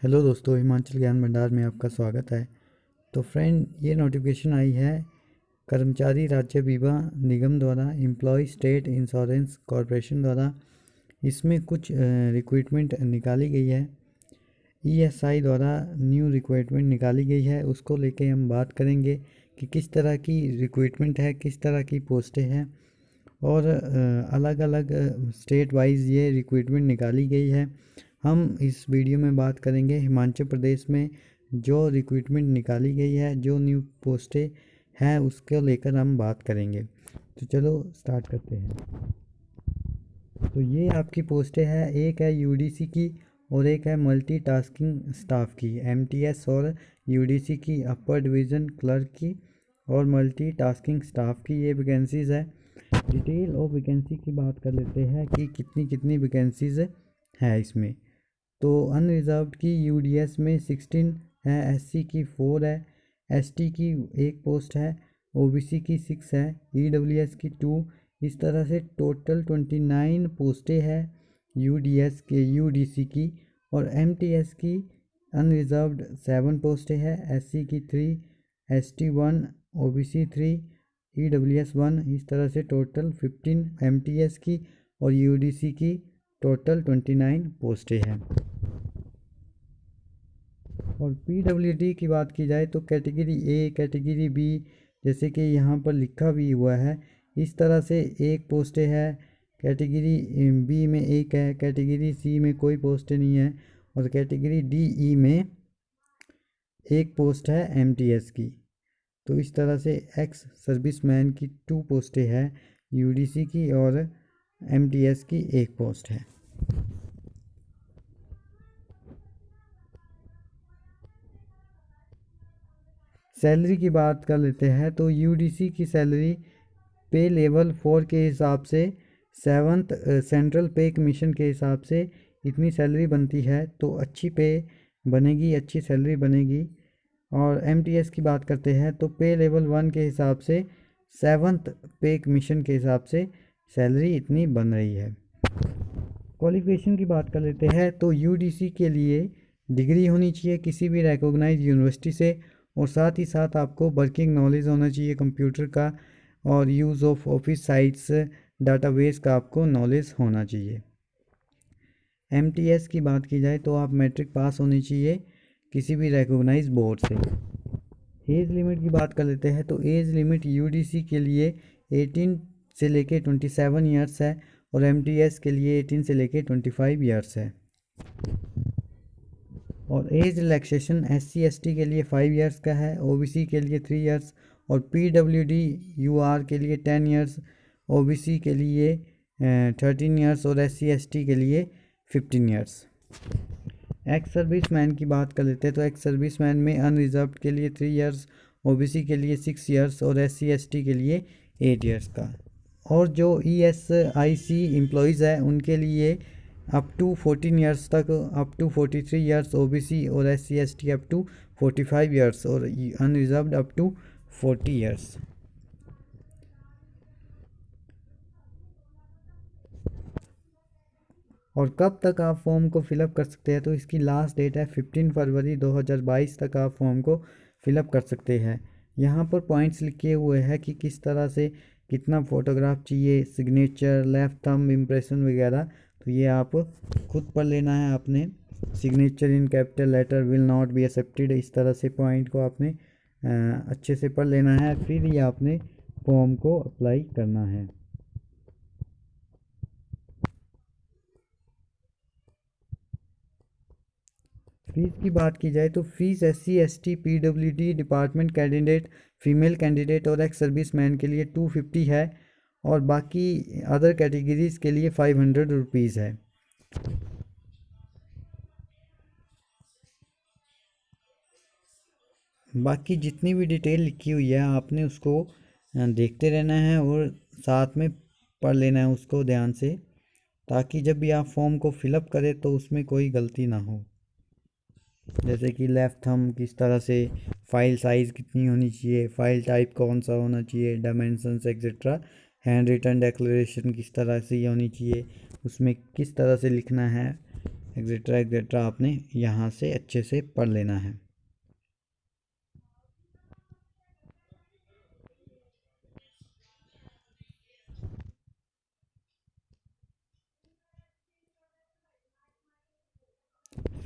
Hello दोस्तों, हिमाचल ज्ञान भंडार में आपका स्वागत है। तो फ्रेंड, ये नोटिफिकेशन आई है कर्मचारी राज्य बीमा निगम द्वारा, एम्प्लॉय स्टेट इंश्योरेंस कॉरपोरेशन द्वारा। इसमें कुछ रिक्रूटमेंट निकाली गई है। ईएसआई द्वारा न्यू रिक्रूटमेंट निकाली गई है, उसको लेके हम बात करेंगे कि किस तरह की रिक्रूटमेंट है, किस तरह की पोस्टें हैं और अलग अलग स्टेट वाइज ये रिक्रूटमेंट निकाली गई है। हम इस वीडियो में बात करेंगे हिमाचल प्रदेश में जो रिक्रूटमेंट निकाली गई है, जो न्यू पोस्टें हैं उसको लेकर हम बात करेंगे। तो चलो स्टार्ट करते हैं। तो ये आपकी पोस्टें हैं, एक है यूडीसी की और एक है मल्टीटास्किंग स्टाफ की। एमटीएस और यूडीसी की अपर डिवीज़न क्लर्क की और मल्टीटास्किंग स्टाफ की ये वैकेंसीज़ है। डिटेल और वैकेंसी की बात कर लेते हैं कि कितनी कितनी वैकेंसीज़ है इसमें। तो अनरिजर्व्ड की यूडीएस में 16 है, एससी की 4 है, एसटी की 1 पोस्ट है, ओबीसी की 6 है, ईडब्ल्यूएस की 2। इस तरह से टोटल 29 पोस्टें हैं यूडीएस के यूडीसी की। और एमटीएस की अनरिजर्व्ड 7 पोस्टें हैं, एससी की 3, एसटी 1, ओबीसी 3, ईडब्ल्यूएस 1। इस तरह से टोटल 15 एमटीएस की और यूडीसी की टोटल 29 पोस्टें हैं। और पीडब्ल्यूडी की बात की जाए तो कैटेगरी ए, कैटेगरी बी, जैसे कि यहाँ पर लिखा भी हुआ है इस तरह से 1 पोस्टें है, कैटेगरी बी में 1 है, कैटेगरी सी में कोई पोस्ट नहीं है और कैटेगरी डी ई में 1 पोस्ट है एमटीएस की। तो इस तरह से एक्स सर्विसमैन की 2 पोस्टें हैं यूडीसी की और एमटीएस की 1 पोस्ट है। सैलरी की बात कर लेते हैं तो यूडीसी की सैलरी पे लेवल 4 के हिसाब से 7th सेंट्रल पे कमीशन के हिसाब से इतनी सैलरी बनती है, तो अच्छी पे बनेगी, अच्छी सैलरी बनेगी। और एमटीएस की बात करते हैं तो पे लेवल 1 के हिसाब से 7th पे कमीशन के हिसाब से सैलरी इतनी बन रही है। क्वालिफिकेशन की बात कर लेते हैं तो यूडीसी के लिए डिग्री होनी चाहिए किसी भी रिकॉग्नाइज यूनिवर्सिटी से और साथ ही साथ आपको वर्किंग नॉलेज होना चाहिए कंप्यूटर का और use of office sites database का आपको नॉलेज होना चाहिए। एमटीएस की बात की जाए तो आप मैट्रिक पास होनी चाहिए किसी भी रिकॉग्नाइज बोर्ड से। एज लिमिट की बात कर लेते हैं तो एज लिमिट यूडीसी के लिए 18 से लेके 27 ईयर्स है और एमटीएस के लिए 18 से लेके 25 ईयर्स है। और एज रिलैक्सेशन एससी एसटी के लिए 5 ईयर्स का है, ओबीसी के लिए 3 ईयर्स और पीडब्ल्यूडी यूआर के लिए 10 ईयर्स, ओबीसी के लिए 13 ईयर्स और एससी एसटी के लिए 15 ईयर्स। एक्स सर्विसमैन की बात कर लेते हैं तो एक्स सर्विसमैन में अनरिजर्व्ड के लिए 3 ईयर्स, ओबीसी के लिए 6 ईयर्स और एससी एसटी के लिए 8 ईयर्स का। और जो ईएसआईसी एम्प्लॉयज़ है उनके लिए अप टू 14 ईयर्स तक, अप टू 43 ईयर्स ओबीसी और SC ST up to 45 years और अनरिजर्व्ड अप टू 40 ईयर्स। और कब तक आप फॉर्म को फिलअप कर सकते हैं तो इसकी लास्ट डेट है 15 फरवरी 2022 तक आप फॉर्म को फिलअप कर सकते हैं। यहाँ पर पॉइंट्स लिखे हुए हैं कि किस तरह से कितना फ़ोटोग्राफ चाहिए, सिग्नेचर, लेफ्ट थंब इम्प्रेशन वगैरह। तो ये आप खुद पढ़ लेना है आपने। Signature in capital letter will not be accepted, इस तरह से पॉइंट को आपने अच्छे से पढ़ लेना है, फिर ये आपने फॉर्म को अप्लाई करना है। फीस की बात की जाए तो fees SC ST PWD department candidate, female candidate और एक्स सर्विसमैन के लिए 250 है और बाकी अदर कैटेगरीज के लिए 500 रुपीज़ है। बाकी जितनी भी डिटेल लिखी हुई है आपने उसको देखते रहना है और साथ में पढ़ लेना है उसको ध्यान से, ताकि जब भी आप फॉर्म को फिलअप करें तो उसमें कोई गलती ना हो। जैसे कि लेफ़्ट थंब किस तरह से, फाइल साइज़ कितनी होनी चाहिए, फाइल टाइप कौन सा होना चाहिए, dimensions etcetera, hand written declaration किस तरह से होनी चाहिए, उसमें किस तरह से लिखना है, एग्जेट्रा एग्जेट्रा आपने यहाँ से अच्छे से पढ़ लेना है।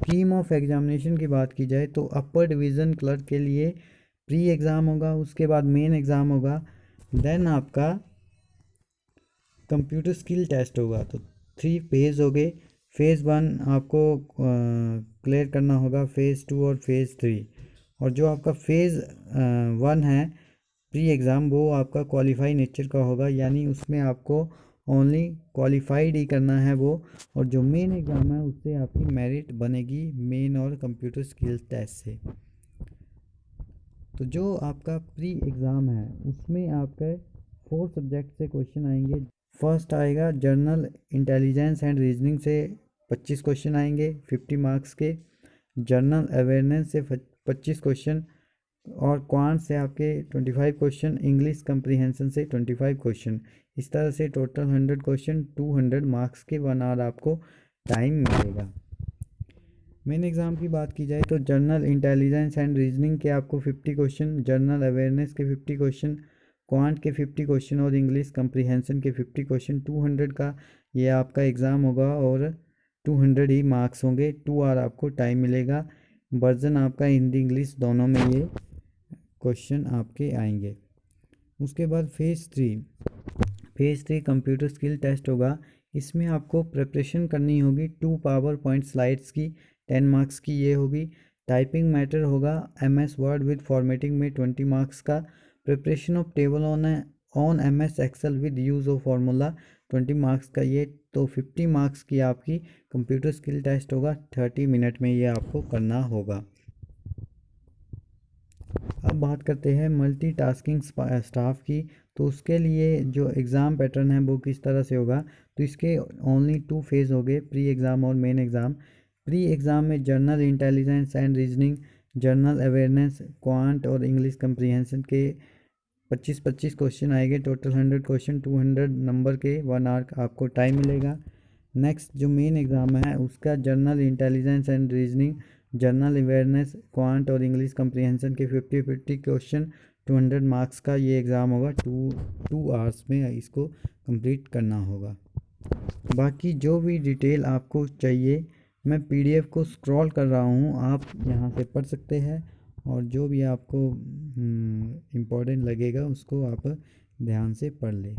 स्कीम ऑफ एग्जामिनेशन की बात की जाए तो अपर डिवीज़न क्लर्क के लिए प्री एग्ज़ाम होगा, उसके बाद मेन एग्ज़ाम होगा, देन आपका कंप्यूटर स्किल टेस्ट होगा। तो 3 फेज़ हो गए। फ़ेज़ 1 आपको क्लियर करना होगा, फ़ेज़ 2 और फ़ेज़ 3। और जो आपका फ़ेज़ 1 है प्री एग्ज़ाम, वो आपका क्वालिफाई नेचर का होगा, यानी उसमें आपको ओनली क्वालिफाइड ही करना है वो। और जो मेन एग्ज़ाम है उससे आपकी मेरिट बनेगी मेन और कंप्यूटर स्किल्स टेस्ट से। तो जो आपका प्री एग्ज़ाम है उसमें आपके 4 सब्जेक्ट से क्वेश्चन आएंगे। फर्स्ट आएगा जनरल इंटेलिजेंस एंड रीजनिंग से 25 क्वेश्चन आएंगे 50 मार्क्स के। जनरल अवेयरनेस से 25 क्वेश्चन और क्वांट से आपके 25 क्वेश्चन, इंग्लिश कम्प्रीहेंशन से 25 क्वेश्चन। इस तरह से टोटल 100 क्वेश्चन 200 मार्क्स के 1 आवर आपको टाइम मिलेगा। मेन एग्ज़ाम की बात की जाए तो जनरल इंटेलिजेंस एंड रीजनिंग के आपको 50 क्वेश्चन, जनरल अवेयरनेस के 50 क्वेश्चन, क्वांट के 50 क्वेश्चन और इंग्लिश कम्प्रीहेंशन के 50 क्वेश्चन। 200 का ये आपका एग्ज़ाम होगा और 200 ही मार्क्स होंगे। 2 आवर आपको टाइम मिलेगा। वर्जन आपका हिंदी इंग्लिश दोनों में ये क्वेश्चन आपके आएंगे। उसके बाद फ़ेज़ 3 कंप्यूटर स्किल टेस्ट होगा। इसमें आपको प्रिपरेशन करनी होगी 2 पावर पॉइंट स्लाइड्स की, 10 मार्क्स की ये होगी। टाइपिंग मैटर होगा MS वर्ड विद फॉर्मेटिंग में 20 मार्क्स का। Preparation of table on MS excel with use of formula 20 marks का ये। तो 50 मार्क्स की आपकी कंप्यूटर स्किल टेस्ट होगा। 30 मिनट में ये आपको करना होगा। अब बात करते हैं मल्टीटास्किंग स्टाफ की। तो उसके लिए जो एग्ज़ाम पैटर्न है वो किस तरह से होगा। तो इसके ओनली 2 फेज़ हो गए, प्री एग्ज़ाम और मेन एग्ज़ाम। प्री एग्ज़ाम में general intelligence and reasoning, general awareness, quant और इंग्लिश कम्प्रीहेंशन के 25-25 क्वेश्चन आएंगे। टोटल 100 क्वेश्चन 200 नंबर के 1 आवर आपको टाइम मिलेगा। नेक्स्ट जो मेन एग्ज़ाम है उसका general intelligence and reasoning, general awareness, quant और इंग्लिश कम्प्रीहेंशन के 50-50 क्वेश्चन 200 मार्क्स का ये एग्ज़ाम होगा। 2 आवर्स में इसको कंप्लीट करना होगा। बाकी जो भी डिटेल आपको चाहिए मैं PDF को स्क्रॉल कर रहा हूँ, आप यहाँ से पढ़ सकते हैं और जो भी आपको इम्पोर्टेंट लगेगा उसको आप ध्यान से पढ़ लें।